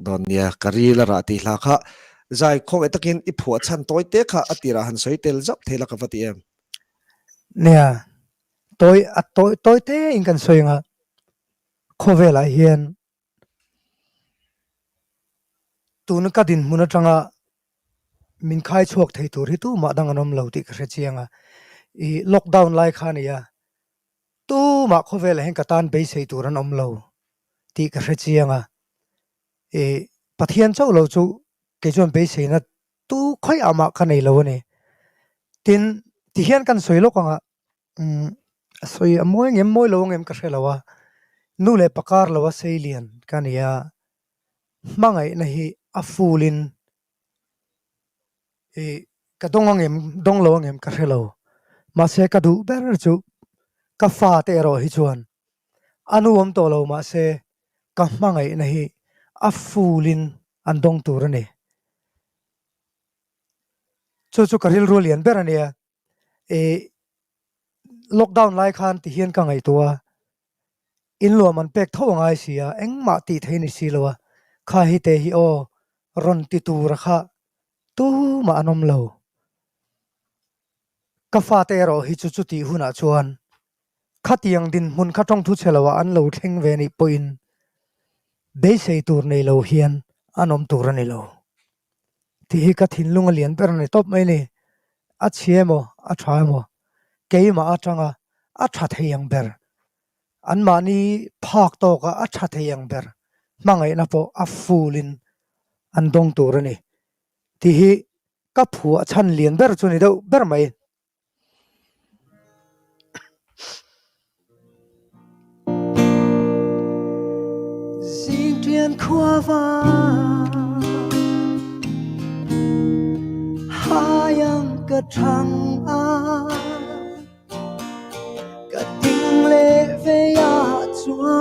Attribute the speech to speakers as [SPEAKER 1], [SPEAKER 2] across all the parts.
[SPEAKER 1] don nia karila ra ti hla kha zai khong etakin I phuat chan toy te kha atira han soi tel zap thela ka vati em
[SPEAKER 2] nè tôi thế in kan soi nga khovela hian tun ka din muna tanga min khai chuak thei tur hi tu ma dang anom lo ti kha chianga I lockdown lai khania tu ma khovela hen katan be sei tur an om lo ti ka chianga pathian chau lo chu ke jon be sei na tu khoi ama kha nei lo ne tin ti hian kan soi lo kanga soi amoy ngem moy lo ngem ka hrelawa nu le pakar lawa seilian kania mangai na hi afulin ka dongangem donglawangem ka hrelo ma se ka du ber chu ka fa te ro hi chuan anuam to lo ma se ka mangai na hi afulin an dong tur ani chu karil rulian ber ania lockdown lai khan ti hian ka ngai tua in lo man pek tho ngai sia engma ti theini silowa kha hi te hi o ron ti tur kha tu ma anom lo ka fa te ro hi chu ti huna chuan khatiang din mun khatong thu chelawa an lo thleng ve ni poin be sei tur nei lo hian anom tur ani lo ti hi ka thin lunga lian per ni top mai ni a chiemo a thamo keima atanga a tha theyang ber an mani phak to ka a tha theyang ber mangai na po a fulin an dong tur ani ti hi ka phu a chan lian ber chu ni do ber mai xin tuyên khoa va hayang ka thang a ka ting le ve ya chua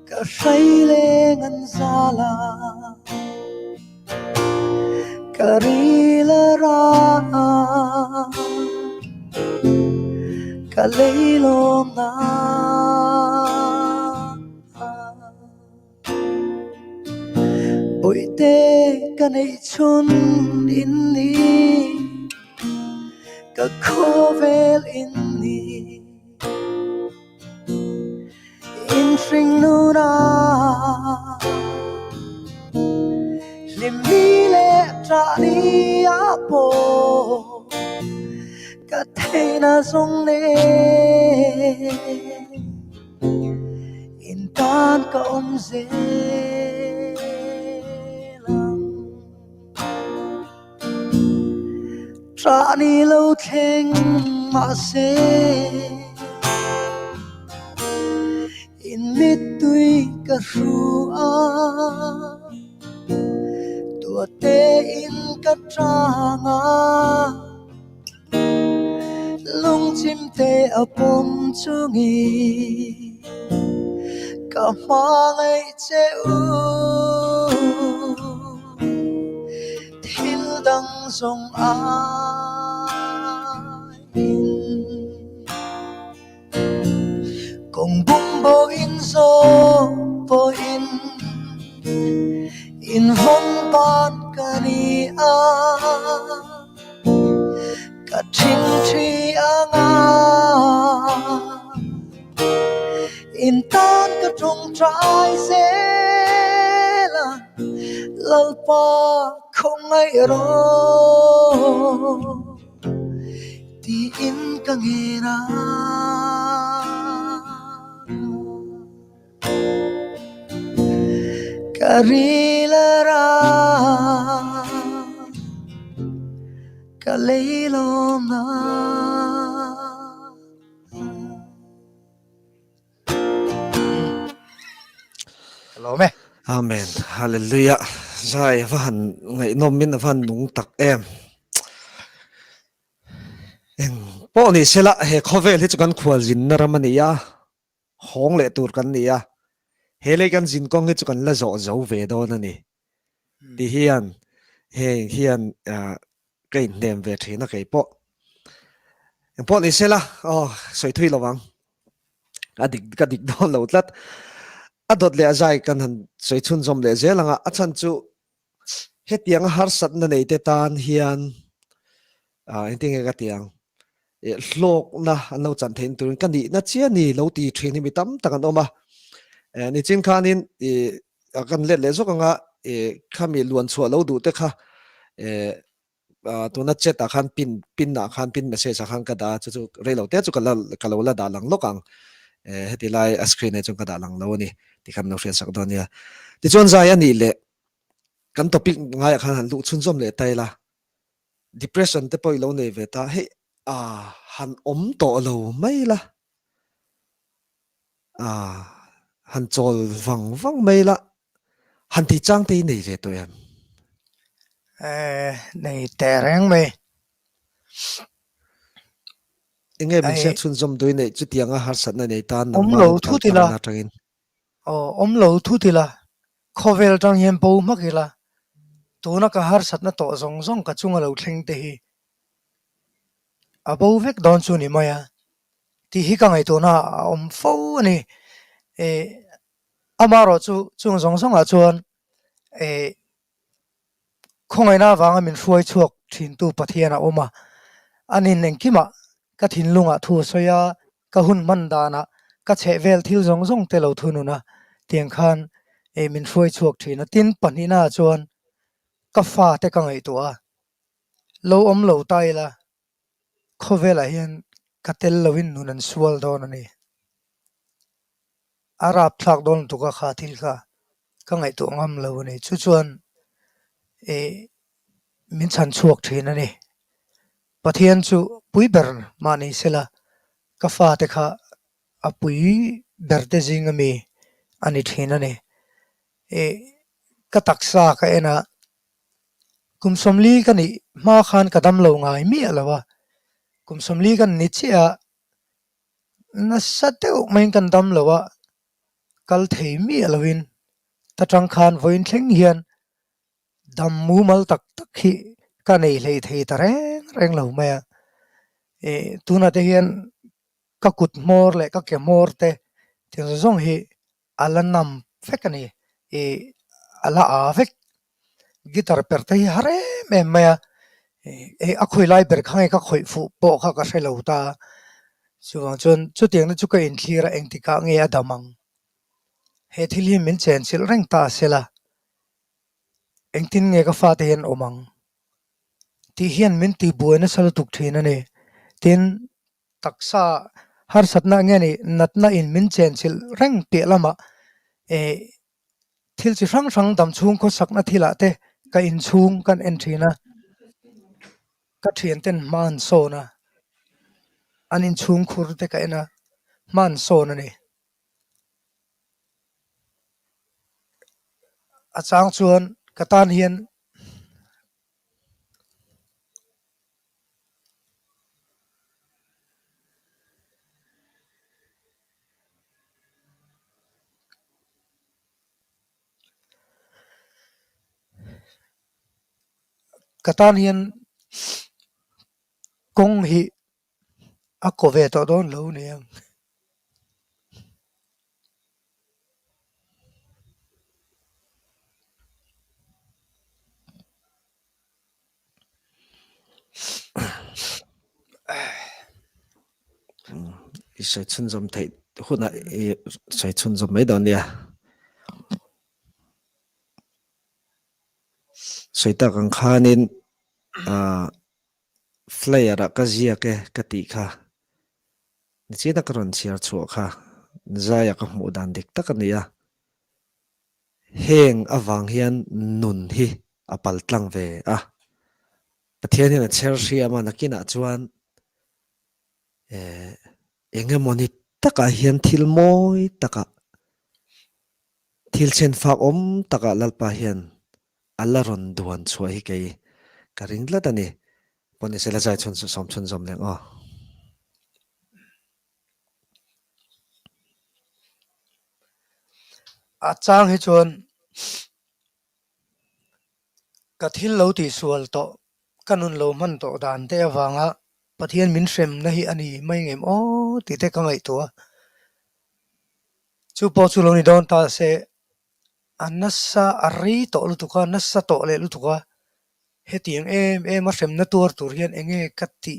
[SPEAKER 2] ka say le ngan sala ka ri la ra ka lấy lom na ôi tê ka nei chun in ni ka khovel in ni in string nu na lim ni le tra ni a po ka thei na song ne in tan ka ze lang tra ni lo theng ma se in mit tui ka ru a tua te in ka tranga lung chim te apom chungi ka mangai che u thil dang song a kong bum bo in so bo in vong pan ka ni a ka thing thi anga in tan ka trong trai se la lalpa không ai ro ti in ka nghe na karila ra ka lấy lom na hello me
[SPEAKER 1] amen hallelujah zai van ngai nom min van nung tak em en po ni sela he khovel hi chukan khwal jin na ramania hong le tur kan nia hele kan jin kong hi chukan la zo zo ve do na ni ti hian hian cái nem về thế nó cái po ni sela soi thui lawang adik đó lâu lát adot le azai kan han sei chun zom le zelanga achan chu hetiang har sat na nei te tan hian inting e ka tiang hlok na no chan thein tur kan ni na chia ni lo ti thrin mi tam takan oma ni chin khanin kan le zo kanga khami luan chua lo du te kha tu na chet khan pin na khan pin message khan ka da chu re lo te chu kala la da lang lokang heti lai a screen e chung ka da lang lo ni ti kham no hriat sak don ya ti chon za ya ni le kan topic ngai khan han lu chun zom le tai la depression te poi lo nei ve ta he han om to lo mai la han chol vang vang mai la han ti chang te nei ve to yan
[SPEAKER 2] này tè rang mày
[SPEAKER 1] inge min se
[SPEAKER 2] ai
[SPEAKER 1] chun zom doi nei chu tianga har sat na nei tan nam
[SPEAKER 2] om
[SPEAKER 1] ma
[SPEAKER 2] lo
[SPEAKER 1] lo
[SPEAKER 2] thu
[SPEAKER 1] tal
[SPEAKER 2] thì
[SPEAKER 1] tar
[SPEAKER 2] là
[SPEAKER 1] na tangin
[SPEAKER 2] om lo thu thì là khovel trong hiền bầu mắc là tu nó cả har sat na to zong zong cả chung lo thling te hi à bầu vek don chu ni maya thì hi ka ngai tu na om fo ni e amaro chu chung zong zong a chuan e không ai na vang mình xuôi chuộc thìn tu pathian à oma anin neng kima ka thin lunga thu soya ka hun man dana ka che vel thil zong zong te lo thunu na tiang khan e min xuôi chuộc thina tin panina chuan ka fa te ka ngai tua lo om lo tai la khovela hian ka tel lovin nunan sual don ani arap thak don tu ka kha thil ka ngai tu ngam lo ni chu chuan e min chan chuộc thina ni pathian chu pui ber mani sela ka fa te kha apui berte zinga mi ani thina ne e ka taksa ka ena kum somli ka ni ma khan kadam lo ngai mi alawa kum somli kan ni chia na sateu main kan dam lawa kal thei mi alawin tatang khan voin thleng hian dam mu mal tak tak hi ka nei lei thei ta reng lo ma e tuna te hian ka kut mor le ka ke mor te tiếng zong hi ala nam fekani e ala avek guitar per te hi hare me me e a khoi lai ber khangai ka khoi fu po kha ka hrelo ta chuwang chun chu tiang na chu ka in thira eng ti ka nge adamang he thil hi min chen sil reng ta sela eng tin nge ka fa te hian omang ti hian min ti buai na sal tuk thina ne tin taksa har satna nge ni natna in min chen sil reng pe lama e thil chi hrang hrang dam chung ko sakna thila te ka in chung kan en thina ka thian ten man so na an in chung khur te ka ena man so na ni a chang chuan ka tan hian ka tan hian kong hi a ko ve to don lo ne ang
[SPEAKER 1] sai chun zom thei huna sai chun zom mai don ya sai ta kan khanin flyer ka zia ke ka ti kha ni chi na karon chiar chu kha zaya ka mu dan dik takania heng awang hian nun hi apal tlang ve pathian hian a cher hri ama nakina chuan engemoni taka hian thil moi taka thil chen fa om taka lalpa hian alaron duan chua hi kei ka ringla tani poni sela jai chun som chun zom leng
[SPEAKER 2] a chang hi chuan ka thil lo ti sual to kanun lo man to dan te awanga pathian min hrem na hi ani mai ngem o ti te ka ngai to chu po chu lo ni don ta se anassa arri to lu tuka nassa to le lu tuka hetiang em a hrem na tur hian enge kati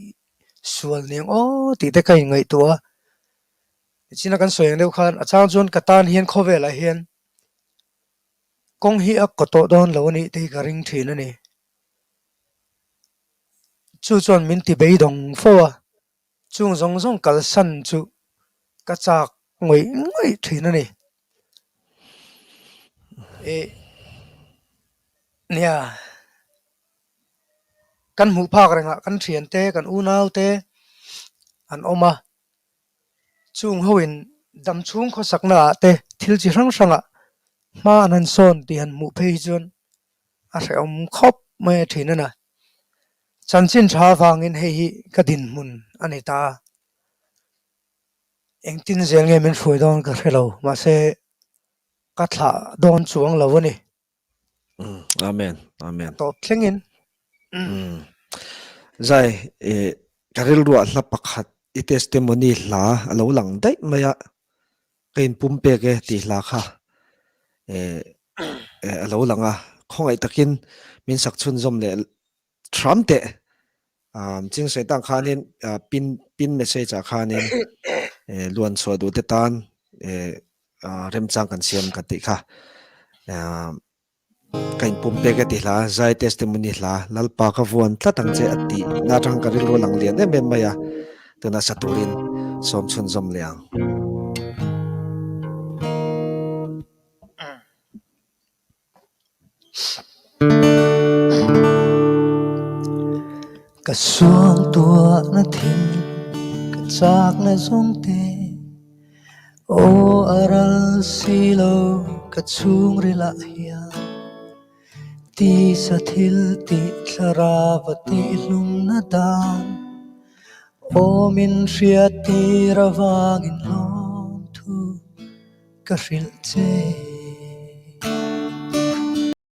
[SPEAKER 2] sual niang o ti te kai ngai tua china kan soeng deuh khan achang chuan katan hian khowela hian kong hi a koto don lo ni te ka ring thin ani chu chuan min ti bei dong fowa chung zong kal san chu ka chak ngoi thin ani e nia kan mu phak renga kan thian te kan u nau te an oma chung hoin dam chung kho sakna te thil chi rang ma nan son ti han mu phei chuan a hre om khop me thina na chanchin tha wangin hei hi ka din mun ani ta engtin zel nge men foi don ka hrelo ma se ka thla don chuang lo ani
[SPEAKER 1] Amen. Amen.
[SPEAKER 2] to thlengin
[SPEAKER 1] Zai karil ruwa la pakhat I testimony la alo lang dai maya kain pumpe ke ti la kha alo langa khongai takin min sak chun zom le tram te ching se tang khanin pin message a khanin luan chho du te tan rem chang kan siam ka ti kha kain pumpe ke ti la zai testimony la lalpa ka vuan tlatang che ati na tang karil ro lang lian em maya tuna saturin som chun zom liang
[SPEAKER 2] ka suang tua na thin ka chak na zong te o aral silo ka chung rila hian ti sa thil ti thlara vati hlum na dan o min hriat ti rawangin lom thu ka hril che